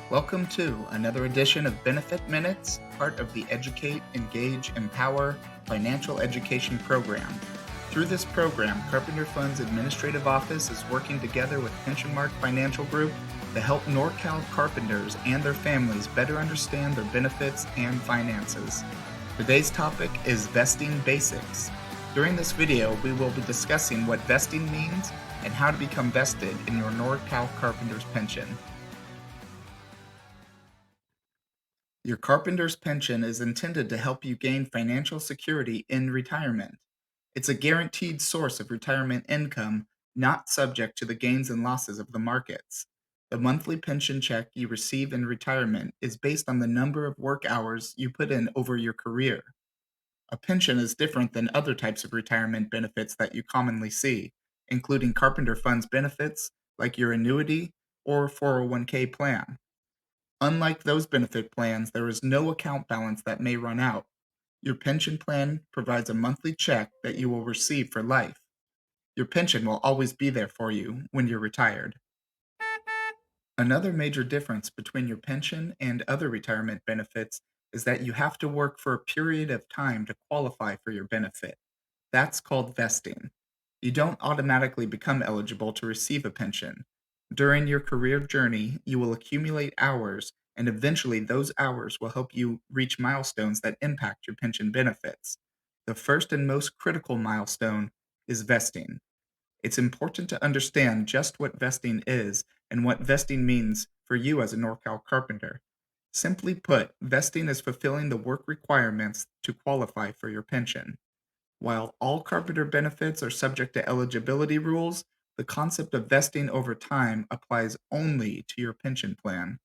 Welcome to another edition of Benefit Minutes, part of the Educate, Engage, Empower financial education program. Through this program, Carpenter Funds Administrative Office is working together with Pensionmark Financial Group to help Norcal carpenters and their families better understand their benefits and finances. Today's topic is vesting basics. During this video, we will be discussing what vesting means and how to become vested in your Norcal Carpenters Pension. Your carpenter's pension is intended to help you gain financial security in retirement. It's a guaranteed source of retirement income, not subject to the gains and losses of the markets. The monthly pension check you receive in retirement is based on the number of work hours you put in over your career. A pension is different than other types of retirement benefits that you commonly see, including Carpenter Funds benefits like your annuity or 401k plan. Unlike those benefit plans, there is no account balance that may run out. Your pension plan provides a monthly check that you will receive for life. Your pension will always be there for you when you're retired. Another major difference between your pension and other retirement benefits is that you have to work for a period of time to qualify for your benefit. That's called vesting. You don't automatically become eligible to receive a pension. During your career journey, you will accumulate hours, and eventually those hours will help you reach milestones that impact your pension benefits. The first and most critical milestone is vesting. It's important to understand just what vesting is and what vesting means for you as a NorCal carpenter. Simply put, vesting is fulfilling the work requirements to qualify for your pension. While all carpenter benefits are subject to eligibility rules, the concept of vesting over time applies only to your pension plan.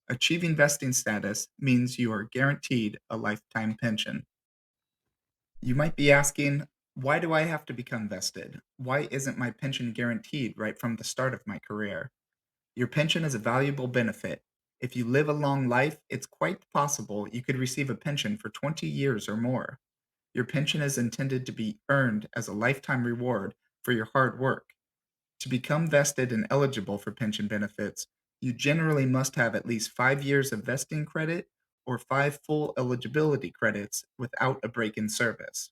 Achieving vesting status means you are guaranteed a lifetime pension. You might be asking, why do I have to become vested? Why isn't my pension guaranteed right from the start of my career? Your pension is a valuable benefit. If you live a long life, it's quite possible you could receive a pension for 20 years or more. Your pension is intended to be earned as a lifetime reward for your hard work. To become vested and eligible for pension benefits, you generally must have at least 5 years of vesting credit or 5 full eligibility credits without a break in service.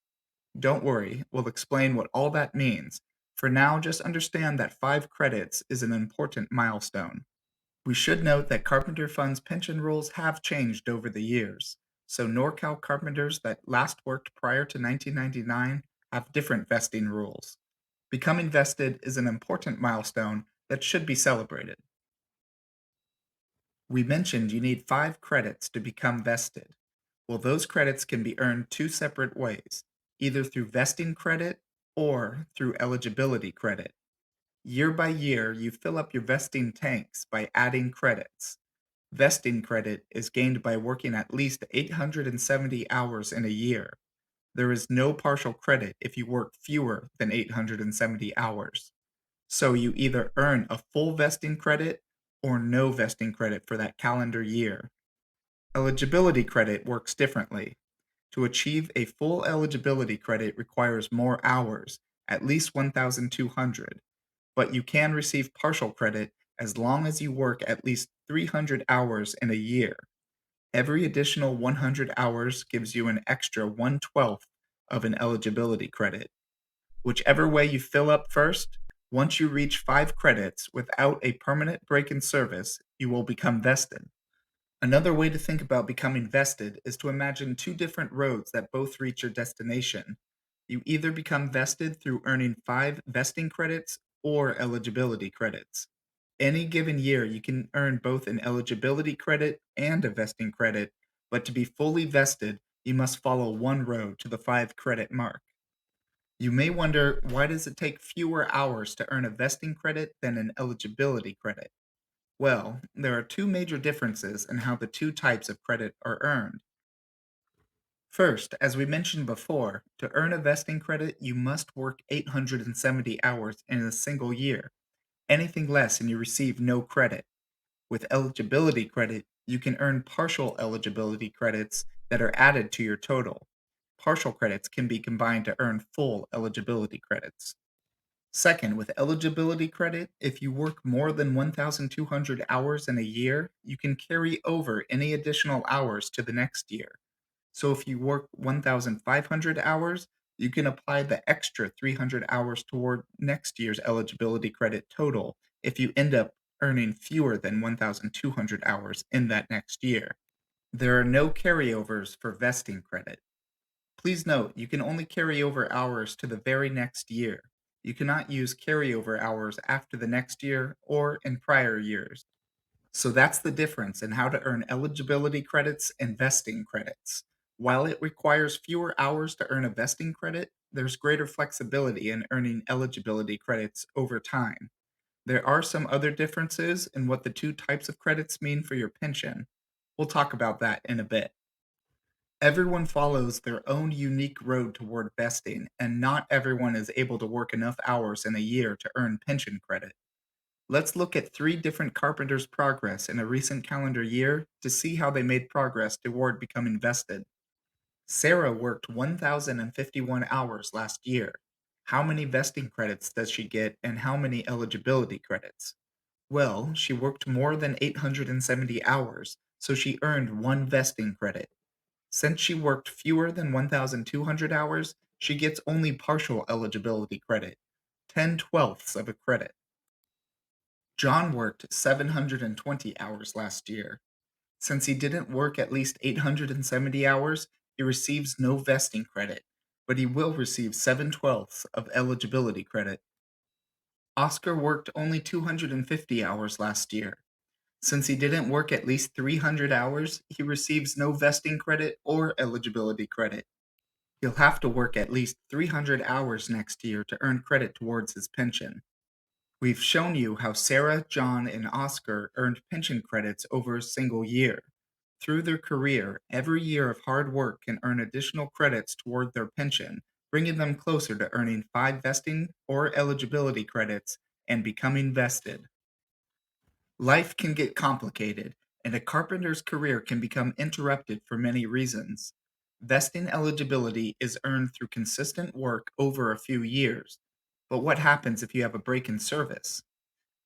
Don't worry, we'll explain what all that means. For now, just understand that 5 credits is an important milestone. We should note that Carpenter Funds pension rules have changed over the years, so NorCal carpenters that last worked prior to 1999 have different vesting rules. Becoming vested is an important milestone that should be celebrated. We mentioned you need 5 credits to become vested. Well, those credits can be earned 2 separate ways, either through vesting credit or through eligibility credit. Year by year, you fill up your vesting tanks by adding credits. Vesting credit is gained by working at least 870 hours in a year. There is no partial credit if you work fewer than 870 hours. So you either earn a full vesting credit or no vesting credit for that calendar year. Eligibility credit works differently. To achieve a full eligibility credit requires more hours, at least 1,200, but you can receive partial credit as long as you work at least 300 hours in a year. Every additional 100 hours gives you an extra 1/12 of an eligibility credit. Whichever way you fill up first, once you reach 5 credits without a permanent break in service, you will become vested. Another way to think about becoming vested is to imagine 2 different roads that both reach your destination. You either become vested through earning 5 vesting credits or eligibility credits. Any given year, you can earn both an eligibility credit and a vesting credit, but to be fully vested, you must follow one road to the 5 credit mark. You may wonder, why does it take fewer hours to earn a vesting credit than an eligibility credit? Well, there are 2 major differences in how the 2 types of credit are earned. First, as we mentioned before, to earn a vesting credit, you must work 870 hours in a single year. Anything less and you receive no credit. With eligibility credit, you can earn partial eligibility credits that are added to your total. Partial credits can be combined to earn full eligibility credits. Second, with eligibility credit, if you work more than 1,200 hours in a year, you can carry over any additional hours to the next year. So if you work 1,500 hours, you can apply the extra 300 hours toward next year's eligibility credit total if you end up earning fewer than 1,200 hours in that next year. There are no carryovers for vesting credit. Please note, you can only carry over hours to the very next year. You cannot use carryover hours after the next year or in prior years. So that's the difference in how to earn eligibility credits and vesting credits. While it requires fewer hours to earn a vesting credit, there's greater flexibility in earning eligibility credits over time. There are some other differences in what the two types of credits mean for your pension. We'll talk about that in a bit. Everyone follows their own unique road toward vesting, and not everyone is able to work enough hours in a year to earn pension credit. Let's look at three different carpenters' progress in a recent calendar year to see how they made progress toward becoming vested. Sarah worked 1,051 hours last year. How many vesting credits does she get, and how many eligibility credits? Well, she worked more than 870 hours, so she earned one vesting credit. Since she worked fewer than 1,200 hours, she gets only partial eligibility credit, 10/12ths of a credit. John worked 720 hours last year. Since he didn't work at least 870 hours, he receives no vesting credit, but he will receive 7/12ths of eligibility credit. Oscar worked only 250 hours last year. Since he didn't work at least 300 hours, he receives no vesting credit or eligibility credit. He'll have to work at least 300 hours next year to earn credit towards his pension. We've shown you how Sarah, John, and Oscar earned pension credits over a single year. Through their career, every year of hard work can earn additional credits toward their pension, bringing them closer to earning 5 vesting or eligibility credits and becoming vested. Life can get complicated, and a carpenter's career can become interrupted for many reasons. Vesting eligibility is earned through consistent work over a few years. But what happens if you have a break in service?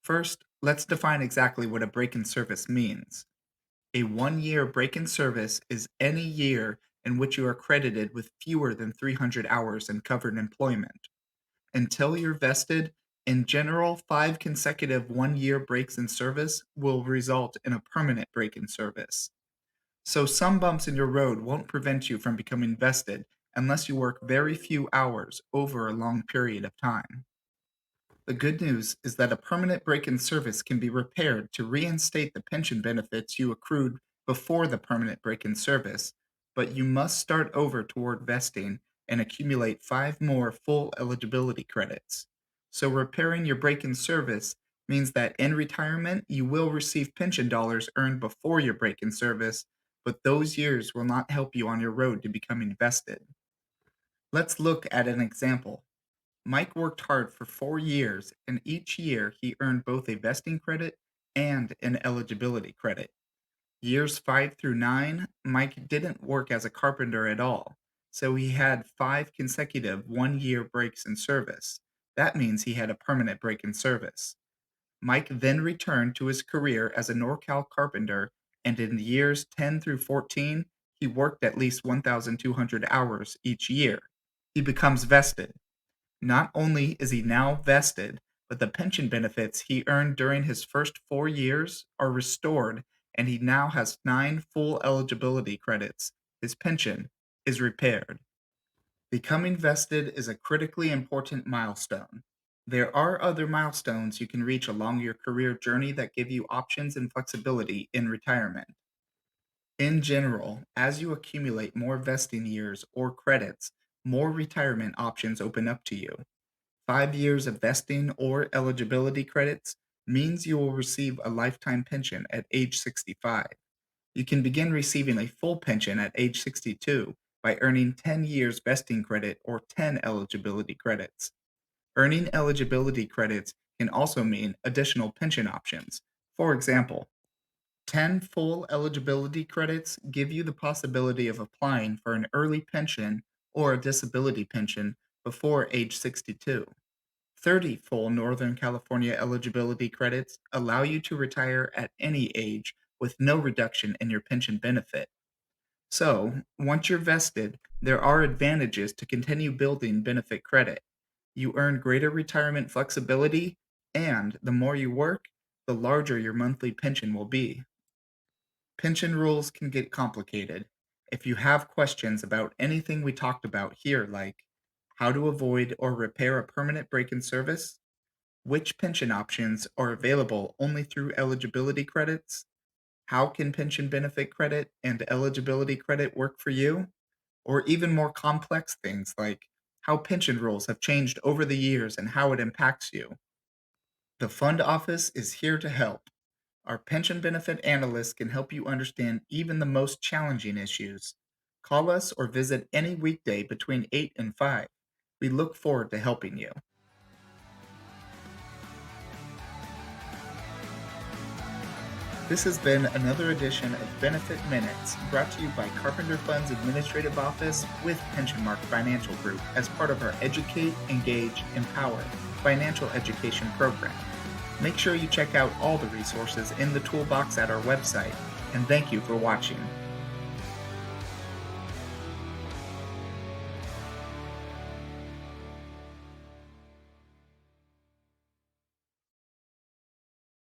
First, let's define exactly what a break in service means. A 1 year break in service is any year in which you are credited with fewer than 300 hours in covered employment. Until you're vested, in general, 5 consecutive 1 year breaks in service will result in a permanent break in service. So some bumps in your road won't prevent you from becoming vested unless you work very few hours over a long period of time. The good news is that a permanent break in service can be repaired to reinstate the pension benefits you accrued before the permanent break in service, but you must start over toward vesting and accumulate 5 more full eligibility credits. So, repairing your break in service means that in retirement, you will receive pension dollars earned before your break in service, but those years will not help you on your road to becoming vested. Let's look at an example. Mike worked hard for 4 years, and each year he earned both a vesting credit and an eligibility credit. Years 5 through 9, Mike didn't work as a carpenter at all, so he had 5 consecutive 1 year breaks in service. That means he had a permanent break in service. Mike then returned to his career as a Norcal carpenter, and in years 10 through 14, he worked at least 1,200 hours each year. He becomes vested. Not only is he now vested, but the pension benefits he earned during his first 4 years are restored, and he now has 9 full eligibility credits. His pension is repaired. Becoming vested is a critically important milestone. There are other milestones you can reach along your career journey that give you options and flexibility in retirement. In general, as you accumulate more vesting years or credits, more retirement options open up to you. 5 years of vesting or eligibility credits means you will receive a lifetime pension at age 65. You can begin receiving a full pension at age 62 by earning 10 years vesting credit or 10 eligibility credits. Earning eligibility credits can also mean additional pension options. For example, 10 full eligibility credits give you the possibility of applying for an early pension or a disability pension before age 62. 30 full Northern California eligibility credits allow you to retire at any age with no reduction in your pension benefit. So, once you're vested, there are advantages to continue building benefit credit. You earn greater retirement flexibility, and the more you work, the larger your monthly pension will be. Pension rules can get complicated. If you have questions about anything we talked about here, like how to avoid or repair a permanent break in service, which pension options are available only through eligibility credits, how can pension benefit credit and eligibility credit work for you, or even more complex things like how pension rules have changed over the years and how it impacts you, the fund office is here to help. Our pension benefit analysts can help you understand even the most challenging issues. Call us or visit any weekday between 8 and 5. We look forward to helping you. This has been another edition of Benefit Minutes, brought to you by Carpenter Funds Administrative Office with Pensionmark Financial Group as part of our Educate, Engage, Empower financial education program. Make sure you check out all the resources in the toolbox at our website, and thank you for watching.